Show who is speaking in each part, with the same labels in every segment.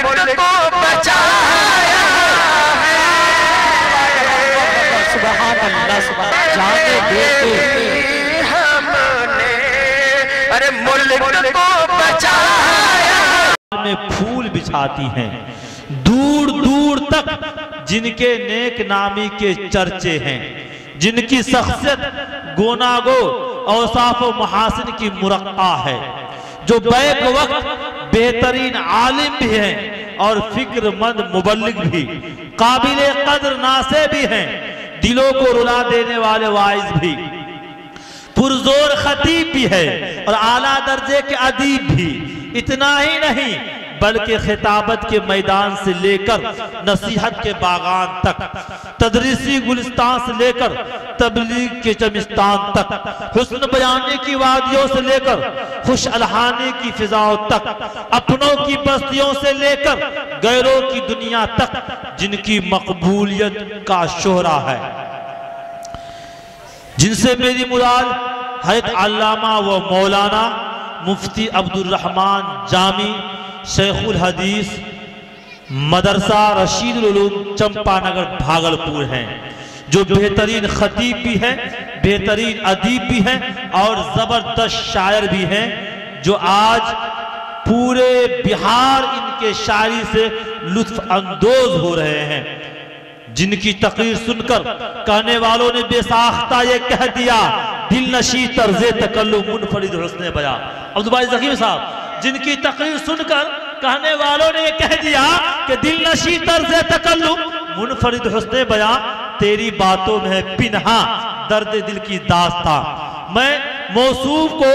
Speaker 1: ملک کو بچایا ہے۔
Speaker 2: سبحان اللہ سبحان جانے دیتے
Speaker 1: ہم نے ارے ملک کو بچایا
Speaker 3: میں پھول بچھاتی ہیں، دور دور تک جن کے نیک نامی کے چرچے ہیں، جن کی شخصیت گوناگو اوصاف و محاسن کی مرقع ہے، جو بیک وقت بہترین عالم بھی ہیں اور فکر مند مبلغ بھی، قابل قدر ناصح بھی ہیں، دلوں کو رلا دینے والے واعظ بھی، پرزور خطیب بھی ہے اور اعلیٰ درجے کے ادیب بھی۔ اتنا ہی نہیں بلکہ خطابت کے میدان سے لے کر نصیحت کے باغان تک، تدریسی گلستان سے لے کر تبلیغ کے چمستان تک، حسن بیانی کی وادیوں سے لے کر خوش الہانی کی فضاؤں تک، اپنوں کی بستیوں سے لے کر غیروں کی دنیا تک، جن کی مقبولیت کا شہرہ ہے، جن سے میری مراد حضرت علامہ و مولانا مفتی عبدالرحمن جامی شیخ الحدیث مدرسہ رشید العلوم چمپانگر بھاگلپور ہیں، جو بہترین خطیب بھی ہیں، بہترین ادیب بھی ہیں اور زبردست شاعر بھی ہیں، جو آج پورے بہار ان کے شاعری سے لطف اندوز ہو رہے ہیں، جن کی تقریر سن کر کہنے والوں نے بے ساختہ یہ کہہ دیا، دل نشی طرز تکلم منفرد حسن بیاں۔ عبدالباری ذخیم صاحب، جن کی تقریر سن کر کہنے والوں نے یہ کہہ دیا کہ دل نشی طرز تکلم منفرد حسن بیاں، تیری باتوں میں ہے پنہاں درد دل کی داستاں۔ میں موصوف کو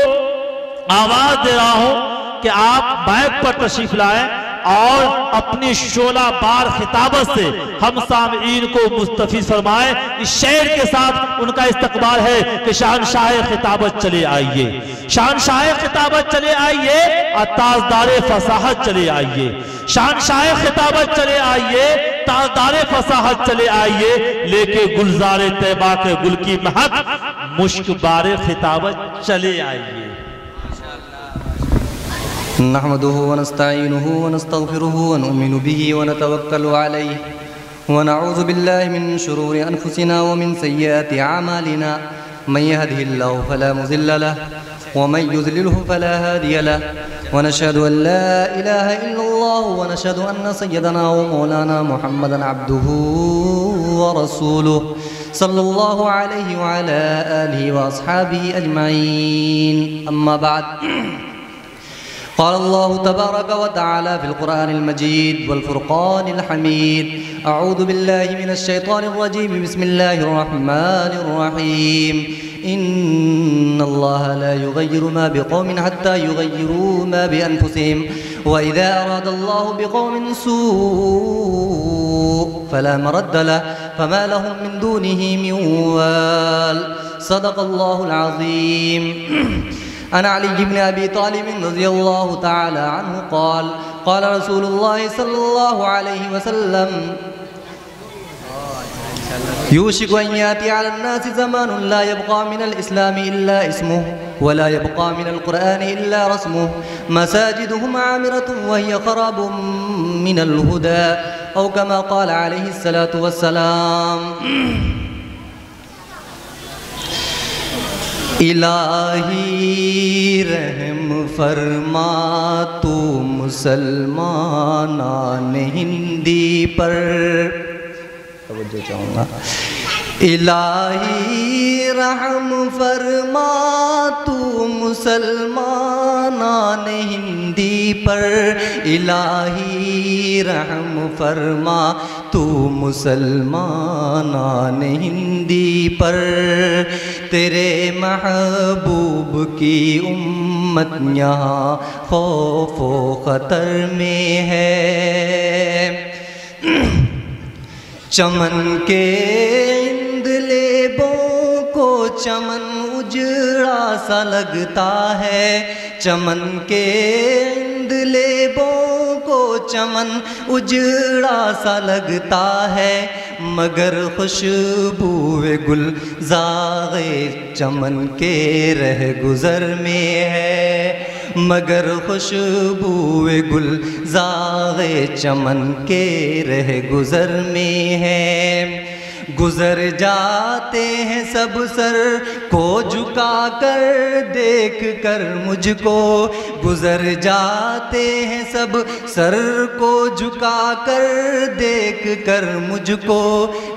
Speaker 3: آواز دے رہا ہوں کہ آپ مائک پر تشریف لائیں اور اپنی شعلہ بار خطابت سے ہم سامعین کو مستفیض فرمائیں۔ اس شعر کے ساتھ ان کا استقبال ہے کہ شہنشاہ خطابت چلے آئیے، شہنشاہ خطابت چلے آئیے اور تاجدار فصاحت چلے آئیے، شہنشاہ خطابت چلے آئیے، تاجدار فصاحت چلے آئیے، لے کے گلزار طیبہ کے گل کی مہک مشک بار خطابت چلے آئیے۔
Speaker 4: نحمده ونستعينه ونستغفره ونؤمن به ونتوكل عليه ونعوذ بالله من شرور أنفسنا ومن سيئات أعمالنا، من يهده الله فلا مضل له ومن يضلله فلا هادي له، ونشهد أن لا إله إلا الله ونشهد أن سيدنا ومولانا محمدا عبده ورسوله صلى الله عليه وعلى آله وأصحابه أجمعين، أما بعد. قال الله تبارك وتعالى في القرآن المجيد والفرقان الحميد: أعوذ بالله من الشيطان الرجيم، بسم الله الرحمن الرحيم. إن الله لا يغير ما بقوم حتى يغيروا ما بأنفسهم، وإذا أراد الله بقوم سوء فلا مرد له فما لهم من دونه من وال. صدق الله العظيم. عن علي بن أبي طالب رضي الله تعالى عنه قال: قال رسول الله صلى الله عليه وسلم: يوشك أن يأتي على الناس زمان لا يبقى من الإسلام إلا اسمه ولا يبقى من القرآن إلا رسمه، مساجدهم عامرة وهي خراب من الهدى، أو كما قال عليه الصلاة والسلام. الہی رحم فرما تو مسلمانان ہندی پر، توجہ چاہوں گا. الہی رحم فرما تو مسلمانان ہندی پر، الہی رحم فرما تو مسلمانان ہندی پر، تیرے محبوب کی امت یہاں خوف و خطر میں ہے. چمن کے اندلیبوں کو چمن اجڑا سا لگتا ہے، چمن کے اندلیبوں کو چمن اجڑا سا لگتا ہے، مگر خوشبو گل زاغ چمن کے رہ گزر میں ہے. مگر خوشبوئے گل زاغ چمن کے رہ گزر میں ہے۔ گزر جاتے ہیں سب سر کو جھکا کر دیکھ کر مجھ کو، گزر جاتے ہیں سب سر کو جھکا کر دیکھ کر مجھ کو،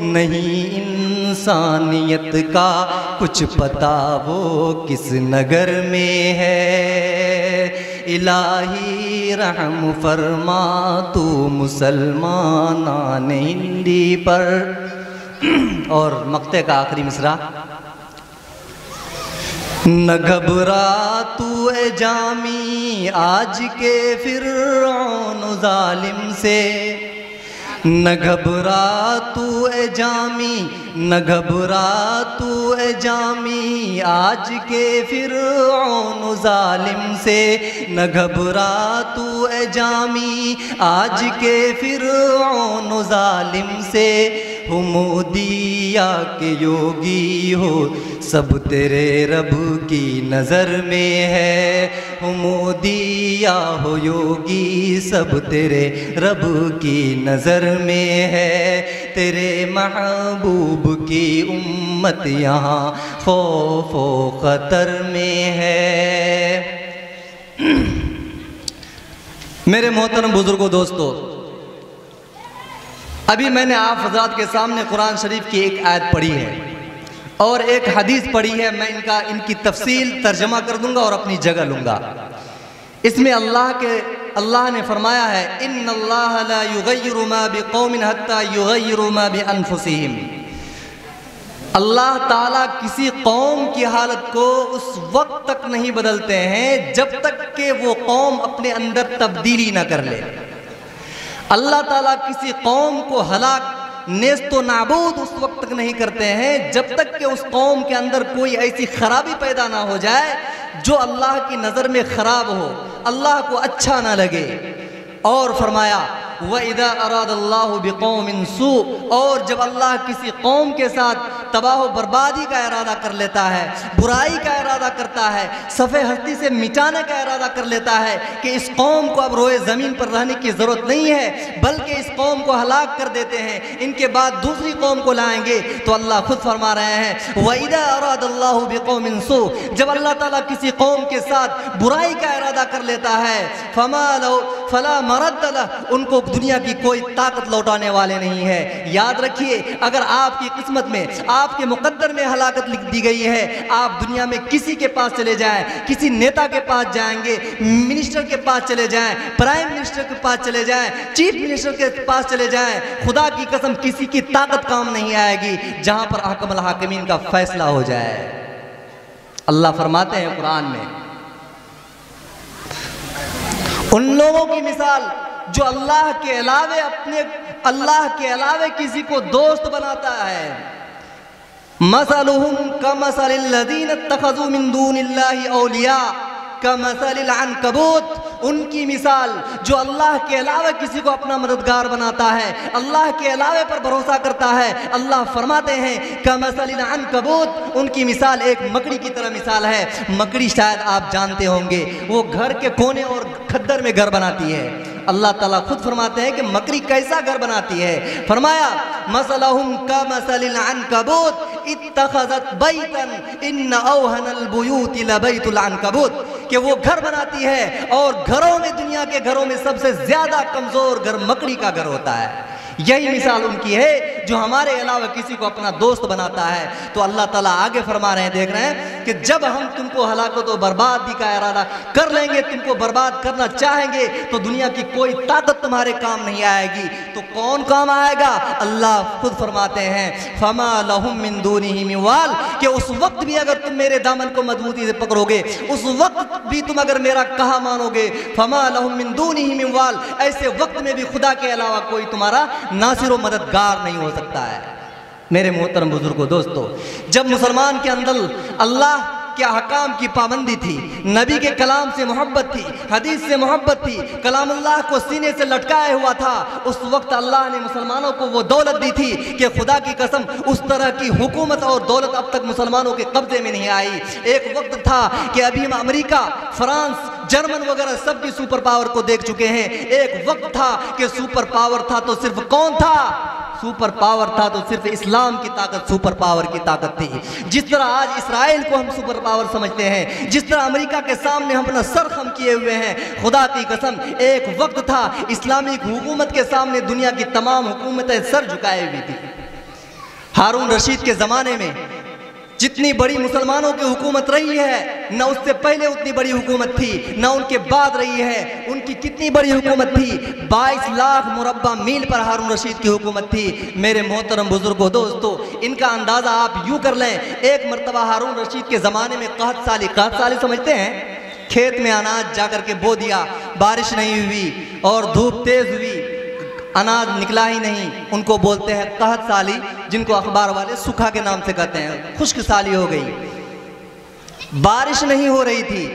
Speaker 4: نہیں انسانیت کا کچھ پتہ وہ کس نگر میں ہے۔ الہی رحم فرما تو مسلمانان ہندی پر۔ اور مقطع کا آخری مصرع، نہ گھبرا تو اے جامی آج کے فرعون ظالم سے، نہ گھبرا تو اے جامی، نہ گھبرا تو اے جامی آج کے فرعون ظالم سے، نہ گھبرا تو اے جامی آج کے فرعون ظالم سے۔ حمودیہ کے یوگی ہو سب تیرے رب کی نظر میں ہے، حمودیہ ہو یوگی سب تیرے رب کی نظر میں ہے۔ تیرے محبوب کی امت یہاں خوف و خطر میں ہے۔ میرے محترم بزرگوں دوستو، ابھی میں نے آپ حضرات کے سامنے قرآن شریف کی ایک آیت پڑھی ہے اور ایک حدیث پڑھی ہے، میں ان کی تفصیل ترجمہ کر دوں گا اور اپنی جگہ لوں گا۔ اس میں اللہ نے فرمایا ہے ان اللہ لا یغیر ما بقوم حتی یغیروا ما بانفسہم۔ اللہ تعالیٰ کسی قوم کی حالت کو اس وقت تک نہیں بدلتے ہیں جب تک کہ وہ قوم اپنے اندر تبدیلی نہ کر لے۔ اللہ تعالیٰ کسی قوم کو ہلاک نیست و نابود اس وقت تک نہیں کرتے ہیں جب تک کہ اس قوم کے اندر کوئی ایسی خرابی پیدا نہ ہو جائے جو اللہ کی نظر میں خراب ہو، اللہ کو اچھا نہ لگے۔ اور فرمایا وَإِذَا أَرَادَ اللَّهُ بِقَوْمٍ سُوءٍ، اور جب اللہ کسی قوم کے ساتھ تباہ و بربادی کا ارادہ کر لیتا ہے، برائی کا ارادہ کرتا ہے، صفحہ ہستی سے مٹانے کا ارادہ کر لیتا ہے کہ اس قوم کو اب روئے زمین پر رہنے کی ضرورت نہیں ہے بلکہ اس قوم کو ہلاک کر دیتے ہیں، ان کے بعد دوسری قوم کو لائیں گے، تو اللہ خود فرما رہے ہیں وَإِذَا أَرَادَ اللَّهُ بِقَوْمٍ سُوءٍ، جب اللہ تعالیٰ کسی قوم کے ساتھ برائی کا ارادہ کر لیتا ہے فَلَا مَرَدَّ لَهُ، ان کو دنیا کی کوئی طاقت لوٹانے والے نہیں ہے۔ یاد رکھیے، اگر آپ کی قسمت میں، آپ کے مقدر میں ہلاکت لکھ دی گئی ہے، آپ دنیا میں کسی کے پاس چلے جائیں، کسی نیتا کے پاس جائیں گے، منسٹر کے پاس چلے جائیں، پرائم منسٹر کے پاس چلے جائیں، چیف منسٹر کے پاس چلے جائیں، خدا کی قسم کسی کی طاقت کام نہیں آئے گی جہاں پر حکم الحاکمین کا فیصلہ ہو جائے۔ اللہ فرماتے ہیں قرآن میں، ان لوگوں کی مثال جو اللہ کے علاوہ کسی کو دوست بناتا ہے، مثلہم کمثل الذین اتخذوا من دون اللہ اولیاء کمثل العنکبوت، ان کی مثال جو اللہ کے علاوہ کسی کو اپنا مددگار بناتا ہے، اللہ کے علاوہ پر بھروسہ کرتا ہے، اللہ فرماتے ہیں کمثل العنکبوت، ان کی مثال ایک مکڑی کی طرح مثال ہے۔ مکڑی شاید آپ جانتے ہوں گے، وہ گھر کے کونے اور کھدر میں گھر بناتی ہے۔ اللہ تعالیٰ خود فرماتے ہیں کہ مکڑی کیسا گھر بناتی ہے، فرمایا مثلہم کمثل العنکبوت اتخذت بیتا ان اوہن البیوت لبیت العنکبوت، کہ وہ گھر بناتی ہے اور گھروں میں، دنیا کے گھروں میں سب سے زیادہ کمزور گھر مکڑی کا گھر ہوتا ہے۔ یہی مثال ان کی ہے جو ہمارے علاوہ کسی کو اپنا دوست بناتا ہے۔ تو اللہ تعالیٰ آگے فرما رہے ہیں، دیکھ رہے ہیں کہ جب ہم تم کو ہلاکت و بربادی کا ارادہ کر لیں گے، تم کو برباد کرنا چاہیں گے، تو دنیا کی کوئی طاقت تمہارے کام نہیں آئے گی۔ تو کون کام آئے گا؟ اللہ خود فرماتے ہیں فَمَا لَهُم مِّن دُونِهِ مِن وَالٍ، کہ اس وقت بھی اگر تم میرے دامن کو مضبوطی سے پکڑو گے، اس وقت بھی تم اگر میرا کہا مانو گے، فَمَا لَهُم مِّن دُونِهِ مِن وَالٍ، ایسے وقت میں بھی خدا کے علاوہ کوئی تمہارا ناصر و مددگار نہیں ہو سکتا ہے۔ میرے محترم بزرگوں دوستو، جب مسلمان کے اندر اللہ کے احکام کی پابندی تھی، نبی کے کلام سے محبت تھی، حدیث سے محبت تھی، کلام اللہ کو سینے سے لٹکائے ہوا تھا، اس وقت اللہ نے مسلمانوں کو وہ دولت دی تھی کہ خدا کی قسم اس طرح کی حکومت اور دولت اب تک مسلمانوں کے قبضے میں نہیں آئی۔ ایک وقت تھا کہ ابھی امریکہ، فرانس، جرمن وغیرہ سب کی سپر پاور کو دیکھ چکے ہیں۔ ایک وقت تھا کہ سپر پاور تھا تو صرف کون تھا؟ سپر پاور تھا تو صرف اسلام کی طاقت سپر پاور کی طاقت تھی۔ جس طرح آج اسرائیل کو ہم سپر پاور سمجھتے ہیں، جس طرح امریکہ کے سامنے ہم اپنا سر خم کیے ہوئے ہیں، خدا کی قسم ایک وقت تھا اسلامی حکومت کے سامنے دنیا کی تمام حکومتیں سر جھکائے ہوئی تھی۔ ہارون رشید کے زمانے میں جتنی بڑی مسلمانوں کی حکومت رہی ہے، نہ اس سے پہلے اتنی بڑی حکومت تھی، نہ ان کے بعد رہی ہے۔ ان کی کتنی بڑی حکومت تھی؟ 22 لاکھ مربع میل پر ہارون رشید کی حکومت تھی۔ میرے محترم بزرگوں دوستو، ان کا اندازہ آپ یوں کر لیں، ایک مرتبہ ہارون رشید کے زمانے میں قحط سالی سمجھتے ہیں؟ کھیت میں اناج جا کر کے بو دیا، بارش نہیں ہوئی اور دھوپ تیز ہوئی، اناج نکلا ہی نہیں، ان کو بولتے ہیں قحط سالی، جن کو اخبار والے سکھا کے نام سے کہتے ہیں۔ خشک سالی ہو گئی، بارش نہیں ہو رہی تھی۔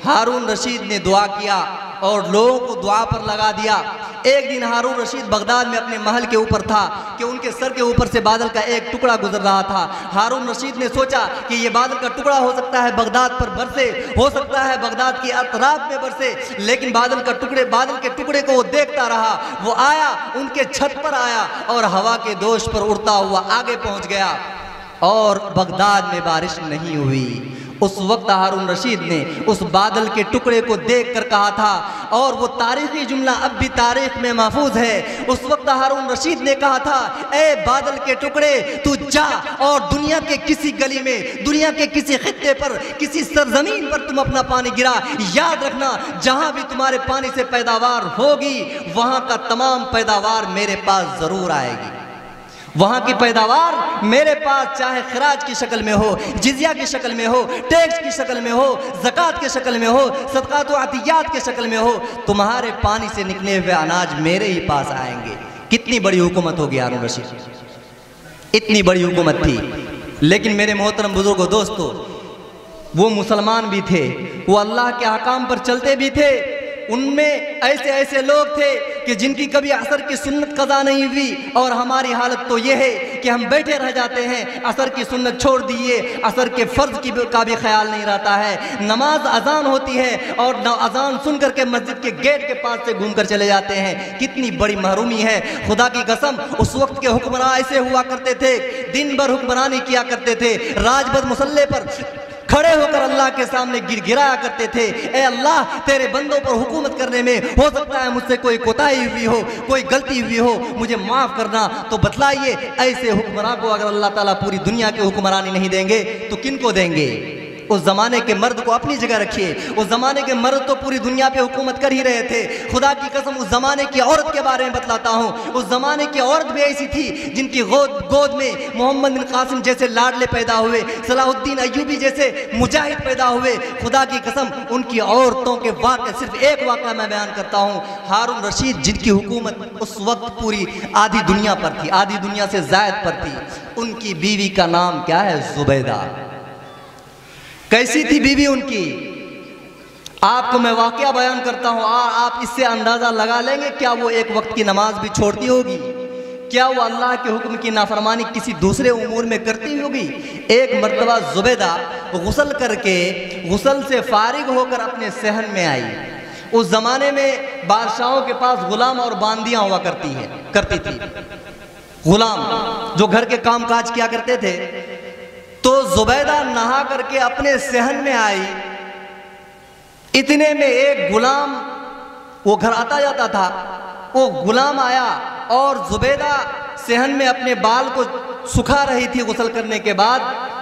Speaker 4: ہارون رشید نے دعا کیا اور لوگوں کو دعا پر لگا دیا۔ ایک دن ہارون رشید بغداد میں اپنے محل کے اوپر تھا کہ ان کے سر کے اوپر سے بادل کا ایک ٹکڑا گزر رہا تھا۔ ہارون رشید نے سوچا کہ یہ بادل کا ٹکڑا ہو سکتا ہے بغداد پر برسے، ہو سکتا ہے بغداد کی اطراف میں برسے، لیکن بادل کے ٹکڑے کو وہ دیکھتا رہا۔ وہ آیا، ان کے چھت پر آیا اور ہوا کے دوش پر اڑتا ہوا آگے پہنچ گیا اور بغداد میں بارش نہیں ہوئی۔ اس وقت ہارون رشید نے اس بادل کے ٹکڑے کو دیکھ کر کہا تھا، اور وہ تاریخی جملہ اب بھی تاریخ میں محفوظ ہے۔ اس وقت ہارون رشید نے کہا تھا، اے بادل کے ٹکڑے تو جا اور دنیا کے کسی گلی میں، دنیا کے کسی خطے پر، کسی سرزمین پر تم اپنا پانی گرا، یاد رکھنا جہاں بھی تمہارے پانی سے پیداوار ہوگی وہاں کا تمام پیداوار میرے پاس ضرور آئے گی۔ وہاں کی پیداوار میرے پاس چاہے خراج کی شکل میں ہو، جزیہ کی شکل میں ہو، ٹیکس کی شکل میں ہو، زکوٰۃ کی شکل میں ہو، صدقات و عطیات کی شکل میں ہو، تمہارے پانی سے نکلے ہوئے اناج میرے ہی پاس آئیں گے۔ کتنی بڑی حکومت ہوگی ہارون رشید، اتنی بڑی حکومت تھی۔ لیکن میرے محترم بزرگوں دوستو، وہ مسلمان بھی تھے، وہ اللہ کے احکام پر چلتے بھی تھے۔ ان میں ایسے لوگ تھے کہ جن کی کبھی عصر کی سنت قضا نہیں ہوئی، اور ہماری حالت تو یہ ہے کہ ہم بیٹھے رہ جاتے ہیں، عصر کی سنت چھوڑ دیے، عصر کے فرض کا بھی خیال نہیں رہتا ہے۔ نماز اذان ہوتی ہے اور اذان سن کر کے مسجد کے گیٹ کے پاس سے گھوم کر چلے جاتے ہیں۔ کتنی بڑی محرومی ہے، خدا کی قسم۔ اس وقت کے حکمراں ایسے ہوا کرتے تھے، دن بھر حکمرانی کیا کرتے تھے، راج بد مسلح پر کھڑے ہو کر اللہ کے سامنے گرایا کرتے تھے، اے اللہ تیرے بندوں پر حکومت کرنے میں ہو سکتا ہے مجھ سے کوئی کوتاہی ہوئی ہو، کوئی غلطی ہوئی ہو، مجھے معاف کرنا۔ تو بتلائیے، ایسے حکمراں کو اگر اللہ تعالیٰ پوری دنیا کی حکمرانی نہیں دیں گے تو کن کو دیں گے؟ اس زمانے کے مرد کو اپنی جگہ رکھیے، اس زمانے کے مرد تو پوری دنیا پہ حکومت کر ہی رہے تھے۔ خدا کی قسم اس زمانے کی عورت کے بارے میں بتلاتا ہوں، اس زمانے کی عورت بھی ایسی تھی جن کی گود میں محمد بن قاسم جیسے لاڈلے پیدا ہوئے، صلاح الدین ایوبی جیسے مجاہد پیدا ہوئے۔ خدا کی قسم ان کی عورتوں کے واقعے، صرف ایک واقعہ میں بیان کرتا ہوں۔ ہارون رشید جن کی حکومت اس وقت پوری آدھی دنیا پر تھی، آدھی دنیا سے زائد پر تھی، ان کی بیوی کا نام کیا ہے؟ زبیدہ۔ کیسی تھی بیوی ان کی؟ آپ کو میں واقعہ بیان کرتا ہوں، آپ اس سے اندازہ لگا لیں گے کیا وہ ایک وقت کی نماز بھی چھوڑتی ہوگی؟ کیا وہ اللہ کے حکم کی نافرمانی کسی دوسرے امور میں کرتی ہوگی؟ ایک مرتبہ زبیدہ غسل کر کے، غسل سے فارغ ہو کر اپنے صحن میں آئی۔ اس زمانے میں بادشاہوں کے پاس غلام اور باندیاں ہوا کرتی تھی، غلام جو گھر کے کام کاج کیا کرتے تھے۔ تو زبیدہ نہا کر کے اپنے صحن میں آئی، اتنے میں ایک غلام، وہ گھر آتا جاتا تھا، وہ غلام آیا اور زبیدہ صحن میں اپنے بال کو سکھا رہی تھی غسل کرنے کے بعد،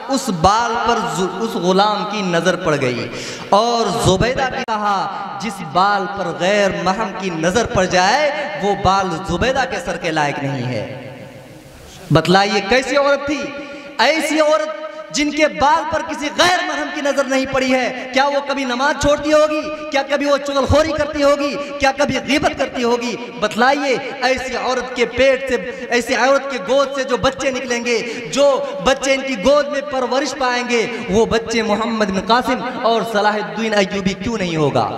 Speaker 4: اس بال پر اس غلام کی نظر پڑ گئی، اور زبیدہ نے کہا جس بال پر غیر محرم کی نظر پڑ جائے وہ بال زبیدہ کے سر کے لائق نہیں ہے۔ بتلائیے کیسی عورت تھی؟ ایسی عورت جن کے بال پر کسی غیر محرم کی نظر نہیں پڑی ہے، کیا وہ کبھی نماز چھوڑتی ہوگی؟ کیا کبھی وہ چغل خوری کرتی ہوگی؟ کیا کبھی غیبت کرتی ہوگی؟ بتلائیے، ایسی عورت کے پیٹ سے، ایسی عورت کے گود سے جو بچے نکلیں گے، جو بچے ان کی گود میں پرورش پائیں گے، وہ بچے محمد بن قاسم اور صلاح الدین ایوبی کیوں نہیں ہوگا؟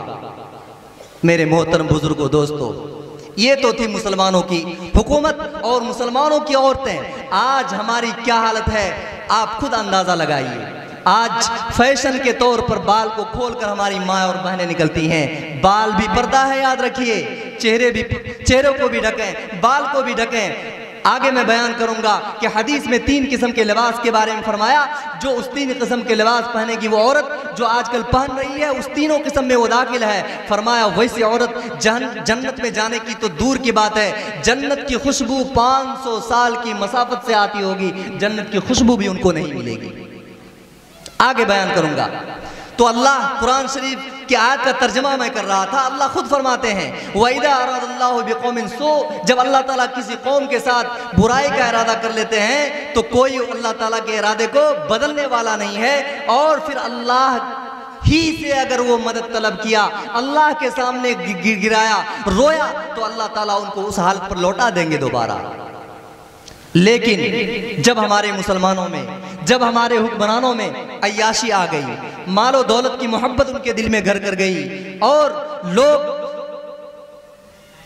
Speaker 4: میرے محترم بزرگوں دوستو، یہ تو تھی مسلمانوں کی حکومت اور مسلمانوں کی عورتیں۔ آج ہماری کیا حالت ہے آپ خود اندازہ لگائیے۔ آج فیشن کے طور پر بال کو کھول کر ہماری ماں اور بہنیں نکلتی ہیں. بال بھی پردہ ہے، یاد رکھیے. چہروں کو بھی ڈھکیں، بال کو بھی ڈھکیں. آگے میں بیان کروں گا کہ حدیث میں 3 قسم کے لباس کے بارے میں فرمایا. جو اس 3 قسم کے لباس پہنے گی وہ عورت جو آج کل پہن رہی ہے اس تینوں قسم میں وہ داخل ہے. فرمایا ویسی عورت جنت میں جانے کی تو دور کی بات ہے، جنت کی خوشبو 500 سال کی مسافت سے آتی ہوگی، جنت کی خوشبو بھی ان کو نہیں ملے گی. آگے بیان کروں گا. تو اللہ قرآن شریف کی آیت کا ترجمہ میں کر رہا تھا. اللہ خود فرماتے ہیں وَإِذَا أَرَادَ اللَّهُ بِقَوْمٍ سُوءًا، جب اللہ تعالیٰ کسی قوم کے ساتھ برائی کا ارادہ کر لیتے ہیں تو کوئی اللہ تعالیٰ کے ارادے کو بدلنے والا نہیں ہے. اور پھر اللہ ہی سے اگر وہ مدد طلب کیا، اللہ کے سامنے گرایا، رویا، تو اللہ تعالیٰ ان کو اس حالت پر لوٹا دیں گے دوبارہ. لیکن جب ہمارے مسلمانوں میں، جب ہمارے حکمرانوں میں عیاشی آ گئی، مال و دولت کی محبت ان کے دل میں گھر کر گئی، اور لوگ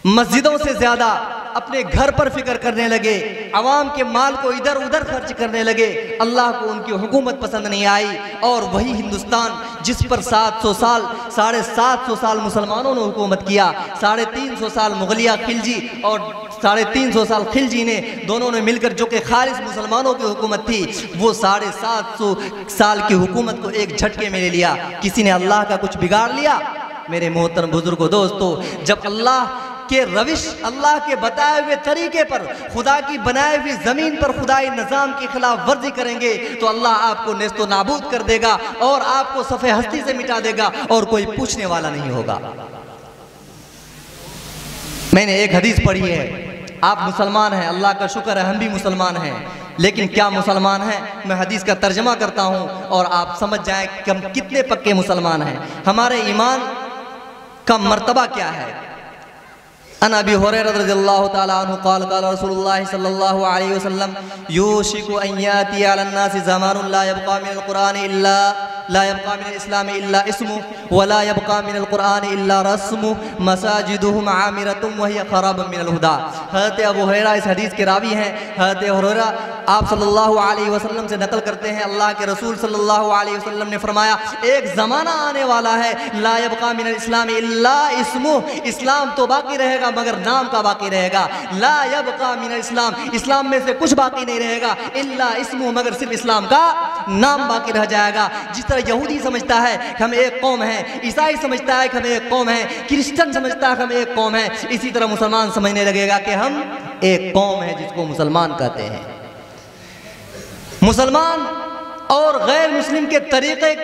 Speaker 4: مسجدوں سے زیادہ اپنے گھر پر فکر کرنے لگے، عوام کے مال کو ادھر ادھر خرچ کرنے لگے، اللہ کو ان کی حکومت پسند نہیں آئی. اور وہی ہندوستان جس پر 700 سال 750 سال مسلمانوں نے حکومت کیا، 350 سال مغلیہ خلجی اور 350 سال خلجی نے دونوں نے مل کر جو کہ خالص مسلمانوں کی حکومت تھی، وہ 750 سال کی حکومت کو ایک جھٹکے میں لے لیا. کسی نے اللہ کا کچھ بگاڑ لیا؟ میرے محترم بزرگوں، دوستو، جب اللہ کہ روش، اللہ کے بتائے ہوئے طریقے پر، خدا کی بنائے ہوئی زمین پر خدائی نظام کی خلاف ورزی کریں گے تو اللہ آپ کو نیست و نابود کر دے گا اور آپ کو صفحہ ہستی سے مٹا دے گا اور کوئی پوچھنے والا نہیں ہوگا. میں نے ایک حدیث پڑھی ہے. آپ مسلمان ہیں، اللہ کا شکر ہے ہم بھی مسلمان ہیں، لیکن کیا مسلمان ہیں؟ میں حدیث کا ترجمہ کرتا ہوں اور آپ سمجھ جائیں کہ ہم کتنے پکے مسلمان ہیں، ہمارے ایمان کا مرتبہ کیا ہے. عن ابی ہریرہ رضی اللہ تعالی عنہ قال قال رسول اللہ صلی اللہ علیہ وسلم یوشک ان یاتی علی الناس زمان لا يبقى من القرآن الا لا يبقى من الاسلام الا اسمه ولا يبقى من القرآن الا رسمه مساجدهم عامرة وهي خراب من الهدى. حضرت ابو ہریرہ اس حدیث کے راوی ہیں. حضرت ہریرہ آپ صلی اللہ علیہ وسلم سے نقل کرتے ہیں، اللہ کے رسول صلی اللہ علیہ وسلم نے فرمایا ایک زمانہ آنے والا ہے لا يبقى من الاسلام الا اسمه، اسلام تو باقی رہے گا مگر نام کا باقی رہے گا. لا يبقى من الاسلام، اسلام میں سے کچھ باقی نہیں رہے گا، الا اسمه، مگر صرف اسلام کا نام باقی رہ جائے گا. جس طرح یہودی سمجھتا ہے کہ ہم ایک قوم ہیں، عیسائی سمجھتا ہے کہ ہم ایک قوم ہیں، کرسچن سمجھتا ہے کہ ہم ایک قوم ہیں، اسی طرح مسلمان سمجھنے لگے گا کہ ہم ایک قوم ہیں جس کو مسلمان کہتے ہیں. مسلمان اور غیر مسلم کے طریقے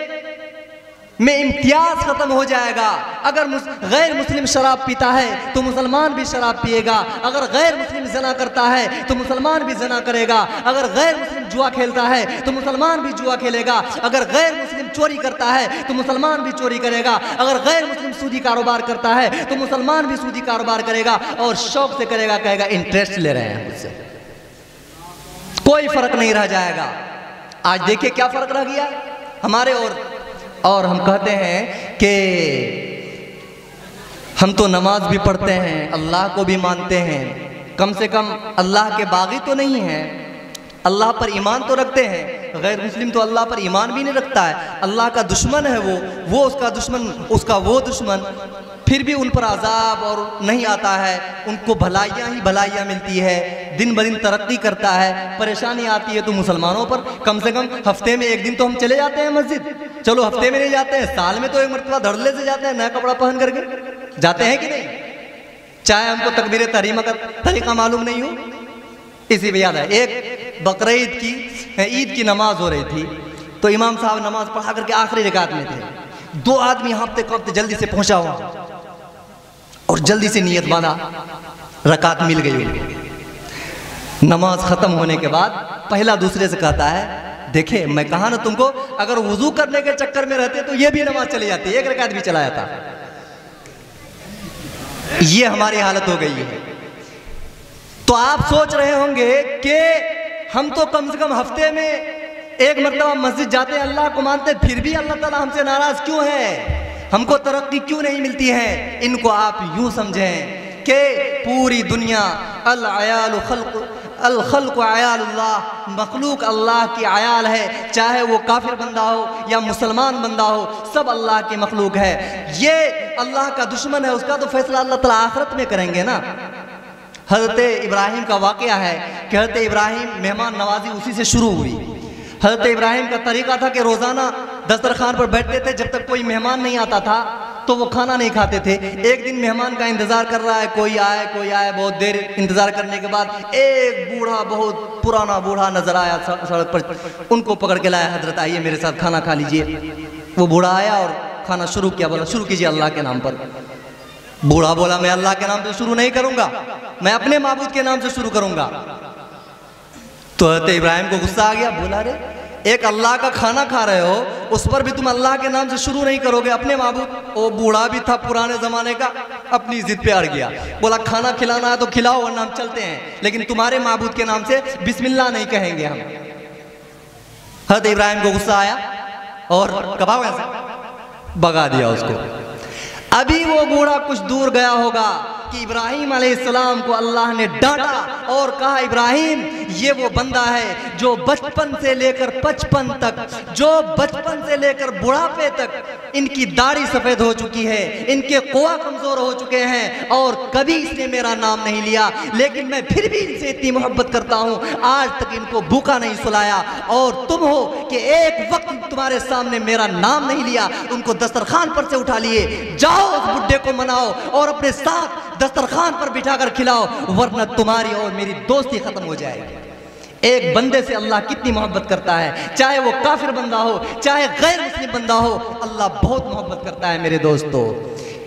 Speaker 4: میں امتیاز ختم ہو جائے گا. اگر غیر مسلم شراب پیتا ہے تو مسلمان بھی شراب پیے گا، اگر غیر مسلم زنا کرتا ہے تو مسلمان بھی زنا کرے گا، اگر غیر مسلم جوا کھیلتا ہے تو مسلمان بھی جوا کھیلے گا، اگر غیر مسلم چوری کرتا ہے تو مسلمان بھی چوری کرے گا، اگر غیر مسلم سودی کاروبار کرتا ہے تو مسلمان بھی سودی کاروبار کرے گا اور شوق سے کرے گا، کہے گا انٹرسٹ لے رہے ہیں مجھ سے. کوئی فرق نہیں رہ جائے گا. آج دیکھیں کیا فرق رہ گیا ہمارے اور ہم کہتے ہیں کہ ہم تو نماز بھی پڑھتے ہیں، اللہ کو بھی مانتے ہیں، کم سے کم اللہ کے باغی تو نہیں ہیں، اللہ پر ایمان تو رکھتے ہیں. غیر مسلم تو اللہ پر ایمان بھی نہیں رکھتا ہے، اللہ کا دشمن ہے وہ اس کا دشمن، اس کا وہ دشمن، پھر بھی ان پر عذاب اور نہیں آتا ہے، ان کو بھلائیاں ہی بھلائیاں ملتی ہے، دن بدن ترقی کرتا ہے. پریشانی آتی ہے تو مسلمانوں پر، کم سے کم ہفتے میں ایک دن تو ہم چلے جاتے ہیں مسجد. چلو ہفتے میں نہیں جاتے ہیں، سال میں تو ایک مرتبہ دھڑلے سے جاتے ہیں، نیا کپڑا پہن کر کے جاتے ہیں کہ نہیں؟ چاہے ہم کو تکبیر تحریمہ کا طریقہ معلوم نہیں ہو. اسی پہ یاد ہے ایک بقرعید کی عید کی نماز ہو رہی تھی تو امام صاحب نماز پڑھا کر کے آخری رکعت میں تھے. 2 آدمی ہانپتے کانپتے جلدی سے پہنچا ہوا اور جلدی سے نیت باندھا، رکعت مل گئی. نماز ختم ہونے کے بعد پہلا دوسرے سے کہتا ہے دیکھیں میں کہا نا تم کو، اگر وضو کرنے کے چکر میں رہتے تو یہ بھی نماز چلی جاتی، ایک رکعت بھی چلا جاتا. یہ ہماری حالت ہو گئی ہے. تو آپ سوچ رہے ہوں گے کہ ہم تو کم سے کم ہفتے میں ایک مرتبہ مسجد جاتے ہیں، اللہ کو مانتے، پھر بھی اللہ تعالیٰ ہم سے ناراض کیوں ہے؟ ہم کو ترقی کیوں نہیں ملتی ہے؟ ان کو آپ یوں سمجھیں کہ پوری دنیا الخلق عیال اللہ، مخلوق اللہ کی عیال ہے، چاہے وہ کافر بندہ ہو یا مسلمان بندہ ہو، سب اللہ کی مخلوق ہے۔ یہ اللہ کا دشمن ہے، اس کا تو فیصلہ اللہ تعالیٰ آخرت میں کریں گے نا۔ حضرت ابراہیم کا واقعہ ہے کہ حضرت ابراہیم مہمان نوازی اسی سے شروع ہوئی۔ حضرت ابراہیم کا طریقہ تھا کہ روزانہ دسترخوان پر بیٹھتے تھے، جب تک کوئی مہمان نہیں آتا تھا تو وہ کھانا نہیں کھاتے تھے۔ ایک دن مہمان کا انتظار کر رہا ہے، کوئی آئے، بہت دیر انتظار کرنے کے بعد ایک بوڑھا، بہت پرانا بوڑھا نظر آیا سڑک پر، ان کو پکڑ کے لایا، حضرت آئیے میرے ساتھ کھانا کھا لیجئے۔ وہ بوڑھا آیا اور کھانا شروع کیا، بولا شروع کیجئے اللہ کے نام پر۔ بوڑھا بولا میں اللہ کے نام سے شروع نہیں کروں گا، میں اپنے معبود کے نام سے شروع کروں گا۔ تو حضرت ابراہیم کو غصہ آ گیا، بولا رے ایک اللہ کا کھانا کھا رہے ہو، اس پر بھی تم اللہ کے نام سے شروع نہیں کرو گے اپنے معبود۔ وہ بوڑھا بھی تھا پرانے زمانے کا، اپنی ضد پہ اڑ گیا، بولا کھانا کھلانا ہے تو کھلاؤ ورنہ ہم چلتے ہیں، لیکن تمہارے معبود کے نام سے بسم اللہ نہیں کہیں گے ہم۔ حضرت ابراہیم کو غصہ آیا اور کباؤ ایسا بگا دیا اس کو۔ ابھی وہ بوڑھا کچھ دور گیا ہوگا کہ ابراہیم علیہ السلام کو اللہ نے ڈانٹا اور کہا ابراہیم یہ وہ بندہ ہے جو بچپن سے لے کر 55 تک، جو بچپن سے لے کر بڑھاپے تک ان کی داڑھی سفید ہو چکی ہے، ان کے قوا کمزور ہو چکے ہیں اور کبھی اس نے میرا نام نہیں لیا، لیکن میں پھر بھی ان سے اتنی محبت کرتا ہوں، آج تک ان کو بھوکا نہیں سلایا، اور تم ہو کہ ایک وقت تمہارے سامنے میرا نام نہیں لیا، ان کو دسترخوان پر سے اٹھا لیے، جاؤ اس بڈھے کو مناؤ اور اپنے ساتھ دسترخوان پر بٹھا کر کھلاؤ، ورنہ تمہاری اور میری دوستی ختم ہو جائے گی۔ ایک بندے سے اللہ کتنی محبت کرتا ہے، چاہے وہ کافر بندہ ہو، چاہے غیر مسلم بندہ ہو، اللہ بہت محبت کرتا ہے میرے دوستو۔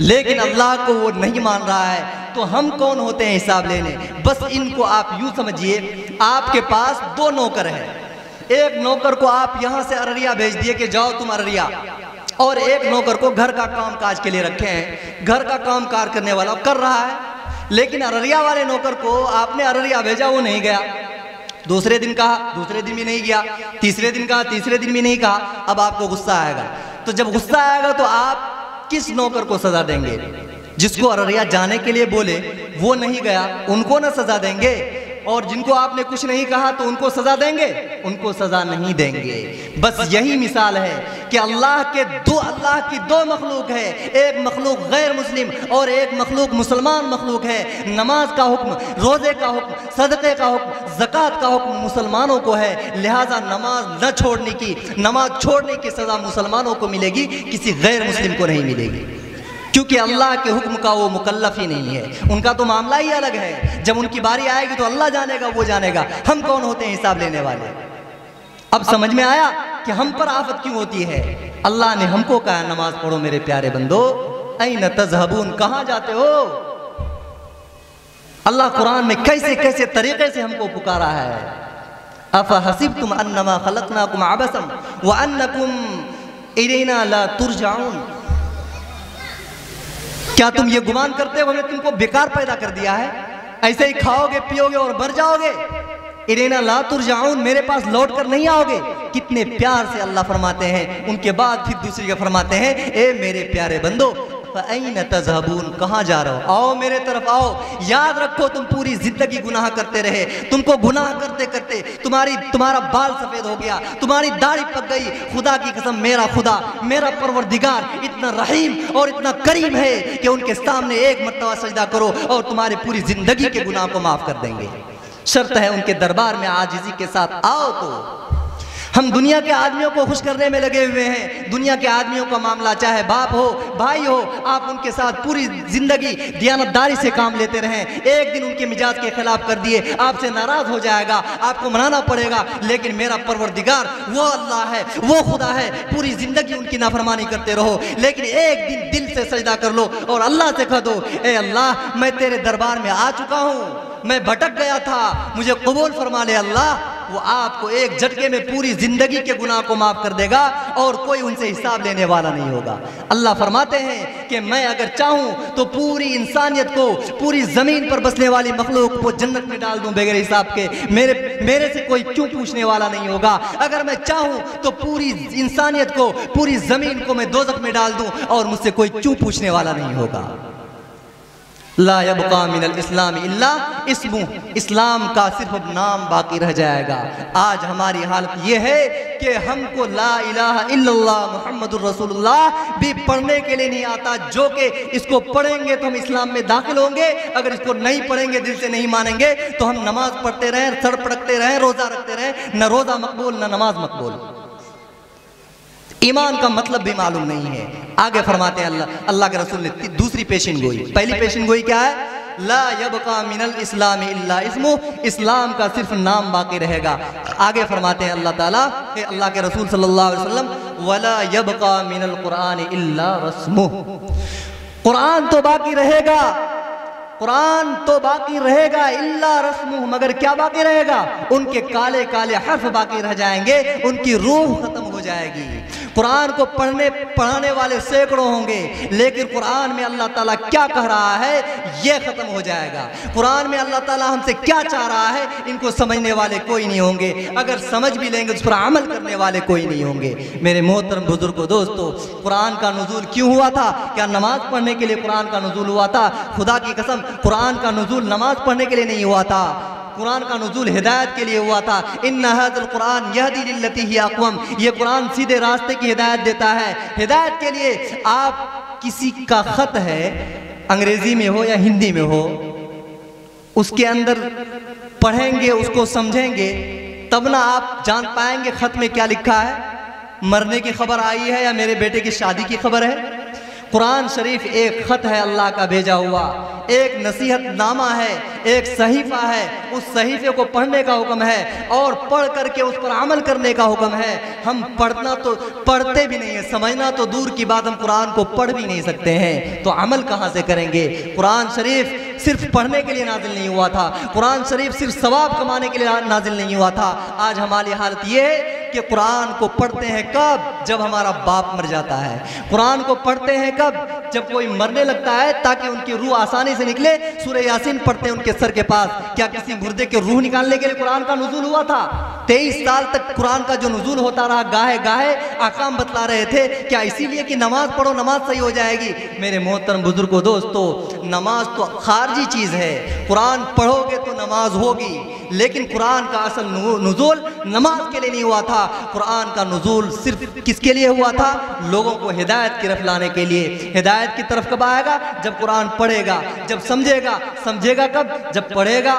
Speaker 4: لیکن اللہ کو وہ نہیں مان رہا ہے تو ہم کون ہوتے ہیں حساب لینے؟ بس ان کو آپ یوں سمجھیے، آپ کے پاس 2 نوکر ہیں، ایک نوکر کو آپ یہاں سے ارریا بھیج دیے کہ جاؤ تم ارریا، اور ایک نوکر کو گھر کا کام کاج کے لیے رکھے ہیں، گھر کا کام کار کرنے والا کر رہا ہے، لیکن ارریا والے نوکر کو آپ نے ارریا بھیجا، وہ نہیں گیا، دوسرے دن کہا، دوسرے دن بھی نہیں گیا، تیسرے دن کہا، تیسرے دن بھی نہیں کہا، اب آپ کو غصہ آئے گا۔ تو جب غصہ آئے گا تو آپ کس نوکر کو سزا دیں گے؟ جس کو ارریا جانے کے لیے بولے وہ نہیں گیا، ان کو نہ سزا دیں گے، اور جن کو آپ نے کچھ نہیں کہا تو ان کو سزا دیں گے؟ ان کو سزا نہیں دیں گے۔ بس یہی مثال ہے کہ اللہ کی 2 مخلوق ہے، ایک مخلوق غیر مسلم اور ایک مخلوق مسلمان مخلوق ہے۔ نماز کا حکم، روزے کا حکم، صدقے کا حکم، زکوٰۃ کا حکم مسلمانوں کو ہے، لہٰذا نماز نہ چھوڑنے کی، نماز چھوڑنے کی سزا مسلمانوں کو ملے گی، کسی غیر مسلم کو نہیں ملے گی، کیونکہ اللہ کے حکم کا وہ مکلف ہی نہیں ہے، ان کا تو معاملہ ہی الگ ہے۔ جب ان کی باری آئے گی تو اللہ جانے گا، وہ جانے گا، ہم کون ہوتے ہیں حساب لینے والے؟ اب سمجھ میں آیا کہ ہم پر آفت کیوں ہوتی ہے؟ اللہ نے ہم کو کہا نماز پڑھو میرے پیارے بندو، این تذہبون، کہاں جاتے ہو؟ اللہ قرآن میں کیسے کیسے طریقے سے ہم کو پکارا ہے، افحسبتم انما خلقناکم عبثا وانکم الینا لا ترجعون، کیا تم یہ گمان کرتے ہو ہم نے تم کو بیکار پیدا کر دیا ہے، ایسے ہی کھاؤ گے پیو گے اور مر جاؤ گے؟ الینا لا ترجعون، میرے پاس لوٹ کر نہیں آؤ گے؟ کتنے پیار سے اللہ فرماتے ہیں، ان کے بعد پھر دوسری کا فرماتے ہیں اے میرے پیارے بندو فَأَيْنَ تَذْهَبُونَ، کہاں جا رہے ہو؟ آؤ میرے طرف آؤ۔ یاد رکھو تم پوری زندگی گناہ کرتے رہے، تم کو گناہ کرتے کرتے تمہارا بال سفید ہو گیا، تمہاری داڑھی پک گئی۔ خدا کی قسم میرا خدا، میرا پروردگار اتنا رحیم اور اتنا کریم ہے کہ ان کے سامنے ایک مرتبہ سجدہ کرو اور تمہاری پوری زندگی کے گناہ کو معاف کر دیں گے۔ شرط ہے ان کے دربار میں عاجزی کے ساتھ آؤ۔ تو ہم دنیا کے آدمیوں کو خوش کرنے میں لگے ہوئے ہیں، دنیا کے آدمیوں کا معاملہ چاہے باپ ہو بھائی ہو، آپ ان کے ساتھ پوری زندگی دیانتداری سے کام لیتے رہیں، ایک دن ان کے مزاج کے خلاف کر دیے آپ سے ناراض ہو جائے گا، آپ کو منانا پڑے گا، لیکن میرا پروردگار وہ اللہ ہے، وہ خدا ہے، پوری زندگی ان کی نافرمانی کرتے رہو، لیکن ایک دن دل سے سجدہ کر لو اور اللہ سے کہہ دو اے اللہ میں تیرے دربار میں آ چکا ہوں، میں بھٹک گیا تھا، مجھے قبول فرما لے اللہ۔ وہ آپ کو ایک جھٹکے میں پوری زندگی کے گناہ کو معاف کر دے گا اور کوئی ان سے حساب لینے والا نہیں ہوگا۔ اللہ فرماتے ہیں کہ میں اگر چاہوں تو پوری انسانیت کو، پوری زمین پر بسنے والی مخلوق کو جنت میں ڈال دوں بغیر حساب کے، میرے سے کوئی کیوں پوچھنے والا نہیں ہوگا۔ اگر میں چاہوں تو پوری انسانیت کو، پوری زمین کو میں دوزخ میں ڈال دوں اور مجھ سے کوئی کیوں پوچھنے والا نہیں ہوگا۔ لا یبقا من الاسلام الا اسمہ، اسلام کا صرف نام باقی رہ جائے گا۔ آج ہماری حالت یہ ہے کہ ہم کو لا الہ الا اللہ محمد الرسول اللہ بھی پڑھنے کے لیے نہیں آتا، جو کہ اس کو پڑھیں گے تو ہم اسلام میں داخل ہوں گے، اگر اس کو نہیں پڑھیں گے، دل سے نہیں مانیں گے تو ہم نماز پڑھتے رہیں، سر پڑکتے رہیں، روزہ رکھتے رہیں، نہ روزہ مقبول نہ نماز مقبول۔ ایمان کا مطلب بھی معلوم نہیں ہے۔ آگے فرماتے ہیں اللہ کے رسول نے دوسری پیشن گوئی۔ پہلی پیشن گوئی کیا ہے؟ لا یبقا من الاسلام الا اسمہ، اسلام کا صرف نام باقی رہے گا۔ آگے فرماتے ہیں اللہ تعالیٰ کہ اللہ کے رسول صلی اللہ علیہ وسلم ولا یبقا من القرآن الا رسمہ، قرآن تو باقی رہے گا، قرآن تو باقی رہے گا الا رسمہ، مگر کیا باقی رہے گا؟ ان کے کالے کالے حرف باقی رہ جائیں گے، ان کی روح ختم ہو جائے گی۔ قرآن کو پڑھانے والے سینکڑوں ہوں گے، لیکن قرآن میں اللہ تعالیٰ کیا کہہ رہا ہے یہ ختم ہو جائے گا۔ قرآن میں اللہ تعالیٰ ہم سے کیا چاہ رہا ہے ان کو سمجھنے والے کوئی نہیں ہوں گے، اگر سمجھ بھی لیں گے اس پر عمل کرنے والے کوئی نہیں ہوں گے۔ میرے محترم بزرگوں دوستو، قرآن کا نزول کیوں ہوا تھا؟ کیا نماز پڑھنے کے لیے قرآن کا نزول ہوا تھا؟ خدا کی قسم قرآن کا نزول نماز پڑھنے کے لیے نہیں ہوا تھا، قرآن کا نزول ہدایت کے لیے ہوا تھا۔ ان ھذا القرآن یہدی للتی ہی اقوم، یہ قرآن سیدھے راستے کی ہدایت دیتا ہے۔ ہدایت کے لیے آپ کسی کا خط ہے، انگریزی میں ہو یا ہندی میں ہو، اس کے اندر پڑھیں گے، اس کو سمجھیں گے، تب نہ آپ جان پائیں گے خط میں کیا لکھا ہے، مرنے کی خبر آئی ہے یا میرے بیٹے کی شادی کی خبر ہے۔ قرآن شریف ایک خط ہے اللہ کا بھیجا ہوا، ایک نصیحت نامہ ہے، ایک صحیفہ ہے، اس صحیفے کو پڑھنے کا حکم ہے اور پڑھ کر کے اس پر عمل کرنے کا حکم ہے۔ ہم پڑھنا تو پڑھتے بھی نہیں ہیں، سمجھنا تو دور کی بات، ہم قرآن کو پڑھ بھی نہیں سکتے ہیں، تو عمل کہاں سے کریں گے؟ قرآن شریف صرف پڑھنے کے لیے نازل نہیں ہوا تھا، قرآن شریف صرف ثواب کمانے کے لیے نازل نہیں ہوا تھا۔ آج ہماری حالت یہ ہے کہ قرآن کو پڑھتے ہیں کب؟ جب ہمارا باپ مر جاتا ہے۔ قرآن کو پڑھتے ہیں کب؟ جب کوئی مرنے لگتا ہے تاکہ ان کی روح آسانی سے نکلے، سورہ یاسین پڑھتے ہیں ان کے سر کے پاس۔ کیا کسی مردے کے روح نکالنے کے لیے قرآن کا نزول ہوا تھا؟ 23 سال تک قرآن کا جو نزول ہوتا رہا، گاہے گاہے احکام بتلا رہے تھے، کیا اسی لیے کہ نماز پڑھو نماز صحیح ہو جائے گی؟ میرے محترم بزرگوں دوستو، نماز تو خارجی چیز ہے، قرآن پڑھو گے تو نماز ہوگی، لیکن قرآن کا اصل نزول نماز کے لیے نہیں ہوا تھا۔ قرآن کا نزول صرف کس کے لیے ہوا تھا؟ لوگوں کو ہدایت کی طرف لانے کے لیے۔ ہدایت کی طرف کب آئے گا؟ جب قرآن پڑھے گا، جب سمجھے گا۔ سمجھے گا کب؟ جب پڑھے گا،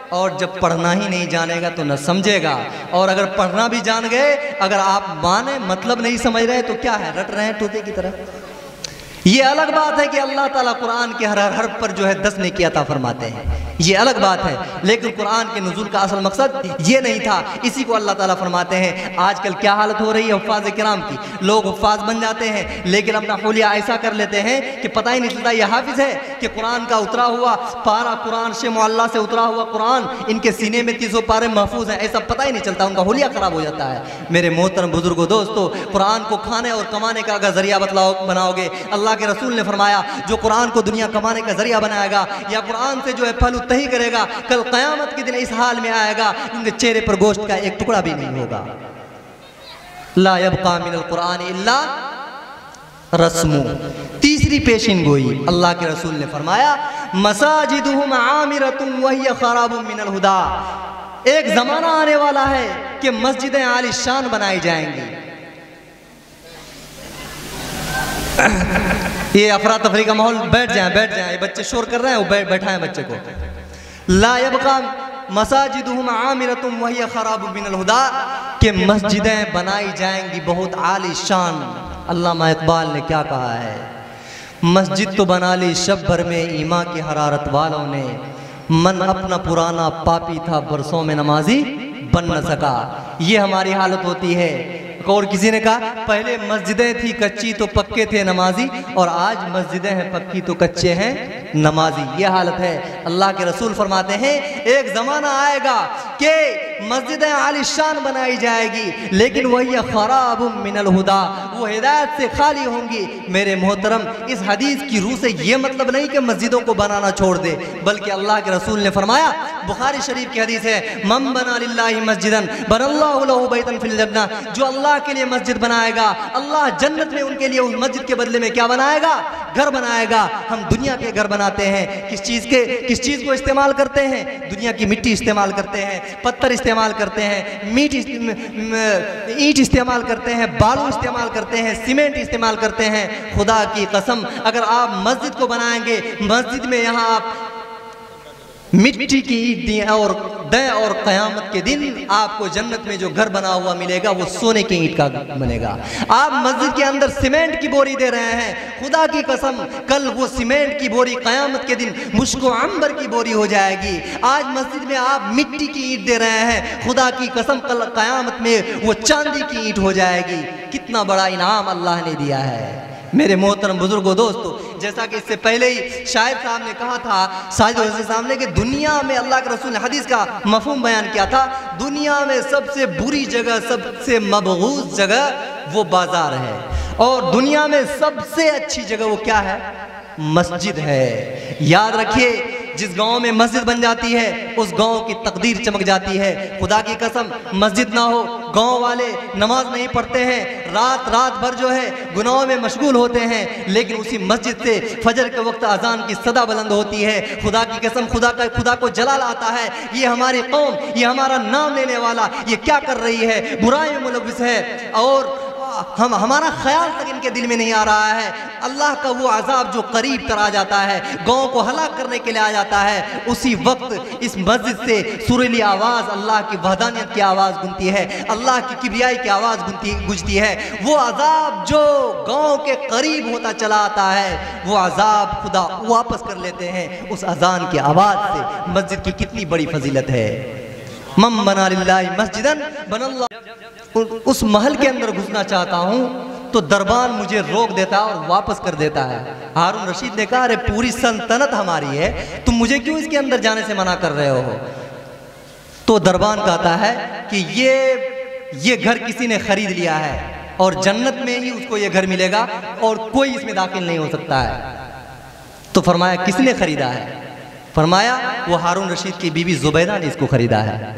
Speaker 4: اور جب پڑھنا ہی نہیں جانے گا تو نہ سمجھے گا، اور اگر پڑھنا بھی جان گئے، اگر آپ مانیں مطلب نہیں سمجھ رہے تو کیا ہے، رٹ رہے ہیں طوطے کی طرح۔ یہ الگ بات ہے کہ اللہ تعالیٰ قرآن کے ہر حرف پر جو ہے 10 نیکی عطا فرماتے ہیں، یہ الگ بات ہے، لیکن قرآن کے نزول کا اصل مقصد یہ نہیں تھا۔ اسی کو اللہ تعالیٰ فرماتے ہیں آج کل کیا حالت ہو رہی ہے حفاظ کرام کی، لوگ حفاظ بن جاتے ہیں لیکن اپنا حلیہ ایسا کر لیتے ہیں کہ پتہ ہی نہیں چلتا یہ حافظ ہے کہ قرآن کا اترا ہوا پارا، قرآن سے معلّہ سے اترا ہوا قرآن ان کے سینے میں 300 پارے محفوظ ہیں، ایسا پتہ ہی نہیں چلتا، ان کا حلیہ خراب ہو جاتا ہے۔ میرے محترم بزرگوں دوستو، قرآن کو کھانے اور کمانے کا اگر ذریعہ بناؤ گے، اللہ کے رسول نے فرمایا جو قرآن کو دنیا کمانے کا ذریعہ بنائے گا یا قرآن سے جو ہے پھل تہی کرے گا، کل قیامت کے دن اس حال میں آئے گا ان کے چہرے پر گوشت کا ایک ٹکڑا بھی نہیں ہوگا۔ لا یبقا من القرآن الا رسم۔ تیسری پیشن گوئی اللہ کے رسول نے فرمایا مساجدہم عامرۃ وہی خراب من الہدی، ایک زمانہ آنے والا ہے کہ مسجدیں عالی شان بنائی جائیں گی۔ یہ افراتفری کا ماحول، بیٹھ جائیں، یہ بچے شور کر رہے ہیں، وہ بیٹھائیں بچے کو۔ لا یبقا مساجدہم عامرۃ وہی خراب من الہدی، کہ مسجدیں بنائی جائیں گی بہت عالی شان۔ علامہ اقبال نے کیا کہا ہے، مسجد تو بنا لی شب بھر میں ایمان کی حرارت والوں نے، من اپنا پرانا پاپی تھا برسوں میں نمازی بن نہ سکا۔ یہ ہماری حالت ہوتی ہے۔ اور کسی نے کہا پہلے مسجدیں تھی کچی تو پکے تھے نمازی، اور آج مسجدیں ہیں پکی تو کچے ہیں نمازی۔ یہ حالت ہے۔ اللہ کے رسول فرماتے ہیں ایک زمانہ آئے گا کہ مسجدیں عالیشان بنائی جائے گی لیکن وہی خراب من الہدا، وہ ہدایت سے خالی ہوں گی۔ میرے محترم، اس حدیث کی روح سے یہ مطلب نہیں کہ مسجدوں کو بنانا چھوڑ دے، بلکہ اللہ کے رسول نے فرمایا، بخاری شریف کی حدیث ہے، من بنا للہ مسجدا بن اللہ لہ بیتا فی الجنہ، جو اللہ کے لیے مسجد بنائے گا اللہ جنت میں ان کے لیے اس مسجد کے بدلے میں کیا بنائے گا؟ گھر بنائے گا۔ ہم دنیا کے گھر بناتے ہیں، کس چیز کو استعمال کرتے ہیں؟ دنیا کی مٹی استعمال کرتے ہیں، پتھر استعمال کرتے ہیں، اینٹ استعمال کرتے ہیں، بالو استعمال کرتے ہیں، سیمنٹ استعمال کرتے ہیں۔ خدا کی قسم اگر آپ مسجد کو بنائیں گے، مسجد میں یہاں آپ مٹی کی اینٹ دیں اور قیامت کے دن آپ کو جنت میں جو گھر بنا ہوا ملے گا وہ سونے کی اینٹ کا بنے گا۔ آپ مسجد کے اندر سیمنٹ کی بوری دے رہے ہیں، خدا کی قسم کل وہ سیمنٹ کی بوری قیامت کے دن مشک و عنبر کی بوری ہو جائے گی۔ آج مسجد میں آپ مٹی کی اینٹ دے رہے ہیں، خدا کی قسم کل قیامت میں وہ چاندی کی اینٹ ہو جائے گی۔ کتنا بڑا انعام اللہ نے دیا ہے۔ میرے محترم بزرگوں دوستو، جیسا کہ اس سے پہلے ہی شاعر صاحب نے کہا تھا، ساجد حسین صاحب نے، کہ دنیا میں اللہ کے رسول نے حدیث کا مفہوم بیان کیا تھا، دنیا میں سب سے بری جگہ، سب سے مبغوض جگہ وہ بازار ہے، اور دنیا میں سب سے اچھی جگہ وہ کیا ہے؟ مسجد ہے۔ یاد رکھیے، جس گاؤں میں مسجد بن جاتی ہے اس گاؤں کی تقدیر چمک جاتی ہے۔ خدا کی قسم مسجد نہ ہو، گاؤں والے نماز نہیں پڑھتے ہیں، رات بھر جو ہے گناہوں میں مشغول ہوتے ہیں، لیکن اسی مسجد سے فجر کے وقت اذان کی صدا بلند ہوتی ہے۔ خدا کی قسم خدا کو جلال آتا ہے، یہ ہماری قوم، یہ ہمارا نام لینے والا یہ کیا کر رہی ہے؟ برائی میں ملوث ہے، اور ہمارا خیال تک ان کے دل میں نہیں آ رہا ہے۔ اللہ کا وہ عذاب جو قریب تر آ جاتا ہے، گاؤں کو ہلاک کرنے کے لیے آ جاتا ہے، اسی وقت اس مسجد سے سریلی آواز اللہ کی وحدانیت کی آواز گونجتی ہے، اللہ کی کبریائی کی آواز گونجتی ہے۔ وہ عذاب جو گاؤں کے قریب ہوتا چلا آتا ہے، وہ عذاب خدا واپس کر لیتے ہیں اس اذان کی آواز سے۔ مسجد کی کتنی بڑی فضیلت ہے۔ من بنا للہ مسجدا بن اللہ، اس محل کے اندر گھسنا چاہتا ہوں تو دربان مجھے روک دیتا ہے اور واپس کر دیتا ہے۔ ہارون رشید نے کہا، ارے پوری سلطنت ہماری ہے، تم مجھے کیوں اس کے اندر جانے سے منع کر رہے ہو؟ تو دربان کہتا ہے کہ یہ گھر کسی نے خرید لیا ہے اور جنت میں ہی اس کو یہ گھر ملے گا اور کوئی اس میں داخل نہیں ہو سکتا ہے۔ تو فرمایا کس نے خریدا ہے؟ فرمایا وہ ہارون رشید کی بیوی زبیدہ نے اس کو خریدا ہے۔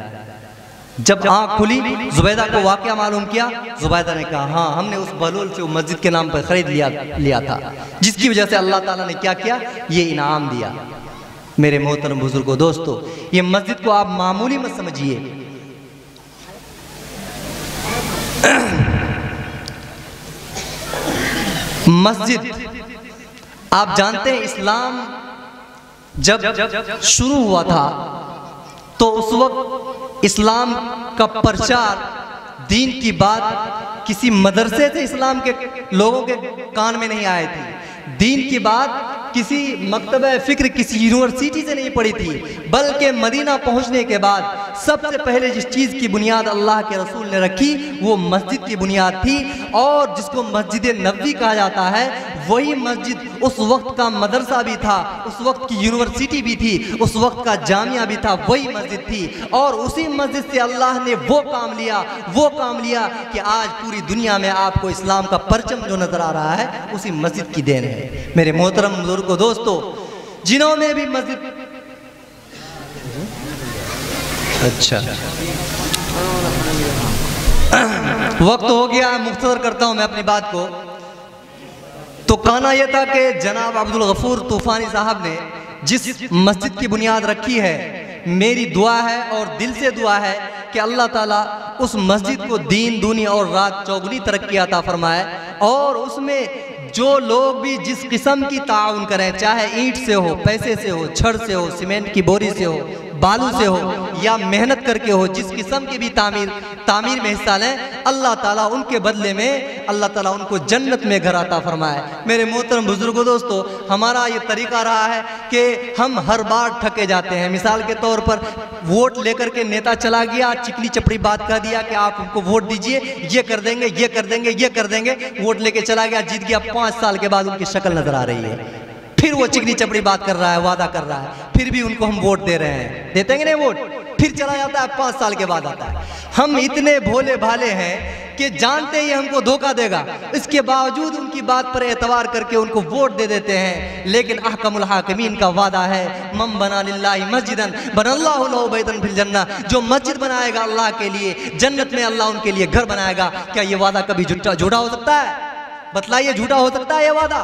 Speaker 4: جب آنکھ کھلی، زبیدہ کو واقعہ معلوم کیا، زبیدہ نے کہا، ہاں ہم نے اس بلول سے وہ مسجد کے نام پر خرید لیا تھا، جس کی وجہ سے اللہ تعالیٰ نے کیا کیا؟ یہ انعام دیا۔ میرے محترم بزرگوں دوستو، یہ مسجد کو آپ معمولی مت سمجھیے۔ مسجد، آپ جانتے ہیں اسلام جب شروع ہوا تھا تو اس وقت اسلام کا پرچار، دین کی بات کسی مدرسے سے اسلام کے لوگوں کے کان میں نہیں آئی تھی، دین کی بات کسی مکتبہ فکر، کسی یونیورسٹی سے نہیں پڑی تھی، بلکہ مدینہ پہنچنے کے بعد سب سے پہلے جس چیز کی بنیاد اللہ کے رسول نے رکھی وہ مسجد کی بنیاد تھی، اور جس کو مسجد نبوی کہا جاتا ہے وہی مسجد اس وقت کا مدرسہ بھی تھا، اس وقت کی یونیورسٹی بھی تھی، اس وقت کا جامعہ بھی تھا، وہی مسجد تھی۔ اور اسی مسجد سے اللہ نے وہ کام لیا کہ آج پوری دنیا میں آپ کو اسلام کا پرچم جو نظر آ رہا ہے اسی مسجد کی دین ہے۔ میرے محترم بزرگوں دوستو، جنہوں نے بھی مسجد وقت ہو گیا، مختصر کرتا ہوں میں اپنی بات کو۔ تو کہنا یہ تھا کہ جناب عبدالغفور طوفانی صاحب نے جس مسجد کی بنیاد رکھی ہے، میری دعا ہے اور دل سے دعا ہے کہ اللہ تعالیٰ اس مسجد کو دین دنی اور رات چوگنی ترقی عطا فرمائے، اور اس میں جو لوگ بھی جس قسم کی تعاون کریں، چاہے اینٹ سے ہو، پیسے سے ہو، چھڑ سے ہو، سیمنٹ کی بوری سے ہو، بالو سے ہو، یا محنت کر کے ہو، جس قسم کی بھی تعمیر میں حصہ لیں، اللہ تعالیٰ ان کے بدلے میں اللہ تعالیٰ ان کو جنت میں گھر عطا فرمائے۔ میرے محترم بزرگوں دوستو، ہمارا یہ طریقہ رہا ہے کہ ہم ہر بار ٹھکے جاتے ہیں۔ مثال کے طور پر ووٹ لے کر کے نیتا چلا گیا، چکنی چپڑی بات کہہ دیا کہ آپ ان کو ووٹ دیجئے، یہ کر دیں گے، یہ کر دیں گے، یہ کر دیں گے، ووٹ لے کے چلا گیا، جیت گیا، 5 سال کے بعد ان کی شکل نظر آ رہی ہے، پھر وہ چکنی چپڑی بات کر رہا ہے، وعدہ کر رہا ہے، پھر بھی ان کو ہم ووٹ دے رہے ہیں۔ دیتے ہیں کہ نہیں ووٹ؟ پھر چلا جاتا ہے 5 سال کے بعد آتا ہے۔ ہم اتنے بھولے بھالے ہیں کہ جانتے ہی ہم کو دھوکہ دے گا، اس کے باوجود ان کی بات پر اعتبار کر کے ان کو ووٹ دے دیتے ہیں۔ لیکن احکم الحاکمین کا وعدہ ہے، من بنا للہ مسجدا بنا اللہ لہ بیتا فی الجنہ، جو مسجد بنائے گا اللہ کے لیے، جنت میں اللہ ان کے لیے گھر بنائے گا۔ کیا یہ وعدہ کبھی جھوٹا ہو سکتا ہے؟ بتلائیے، جھوٹا ہو سکتا ہے یہ وعدہ؟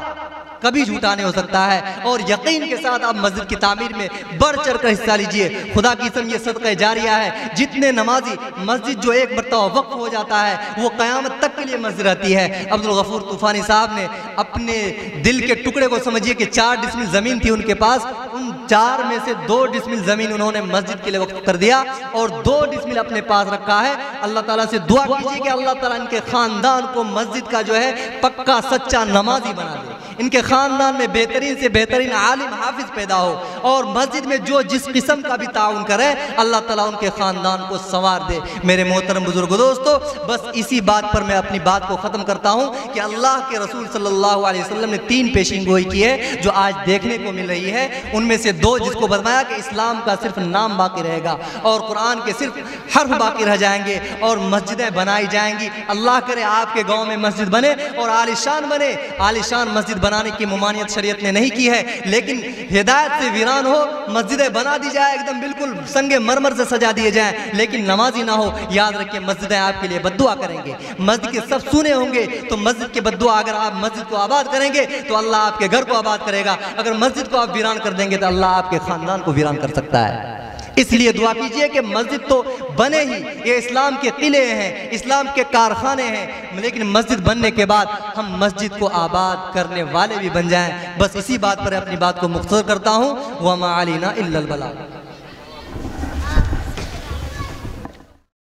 Speaker 4: کبھی جھوٹا نہیں ہو سکتا ہے۔ اور یقین کے ساتھ آپ مسجد کی تعمیر میں بڑھ چڑھ کر حصہ لیجئے، خدا کی قسم یہ صدقہ جاریہ ہے۔ جتنے نمازی مسجد جو ایک مرتبہ وقف ہو جاتا ہے وہ قیامت تک کے لیے مسجد رہتی ہے۔ عبدالغفور طوفانی صاحب نے اپنے دل کے ٹکڑے کو سمجھیے کہ 4 ڈسمل زمین تھی ان کے پاس، ان 4 میں سے 2 ڈسمل زمین انہوں نے مسجد کے لیے وقف کر دیا اور 2 ڈسمل اپنے پاس رکھا ہے۔ اللہ تعالیٰ سے دعا کیجئے کہ اللہ تعالیٰ ان کے خاندان کو مسجد کا جو ہے پکا سچا نمازی بنا دے، ان کے خاندان میں بہترین سے بہترین عالم حافظ پیدا ہو، اور مسجد میں جو جس قسم کا بھی تعاون کرے اللہ تعالیٰ ان کے خاندان کو سنوار دے۔ میرے محترم بزرگ دوستو، بس اسی بات پر میں اپنی بات کو ختم کرتا ہوں کہ اللہ کے رسول صلی اللہ علیہ وسلم نے 3 پیشین گوئی کی ہے جو آج دیکھنے کو مل رہی ہے۔ ان میں سے 2 جس کو بتایا کہ اسلام کا صرف نام باقی رہے گا اور قرآن کے صرف حرف باقی رہ جائیں گے اور مسجدیں بنائی جائیں گی۔ اللہ کرے آپ کے گاؤں میں مسجد بنے اور عالیشان بنے۔ عالیشان مسجد بنانے کی ممانعت شریعت نے نہیں کی ہے، لیکن ہدایت سے ویران ہو، مسجدیں بنا دی جائے، ایک دم بالکل سنگ مرمر سے سجا دیے جائیں، لیکن نمازی نہ ہو، یاد رکھیں مسجدیں آپ کے لیے بددعا کریں گے۔ مسجد کے سب سنے ہوں گے تو مسجد کے بددعا، اگر آپ مسجد کو آباد کریں گے تو اللہ آپ کے گھر کو آباد کرے گا، اگر مسجد کو آپ ویران کر دیں گے تو اللہ آپ کے خاندان کو ویران کر سکتا ہے۔ اس لیے دعا کیجئے کہ مسجد تو بنے ہی، یہ اسلام کے قلعے ہیں، اسلام کے کارخانے ہیں، لیکن مسجد بننے کے بعد ہم مسجد کو آباد کرنے والے بھی بن جائیں۔ بس اسی بات پر اپنی بات کو مختصر کرتا ہوں، وَمَا عَلَيْنَا إِلَّا الْبَلَاغُ۔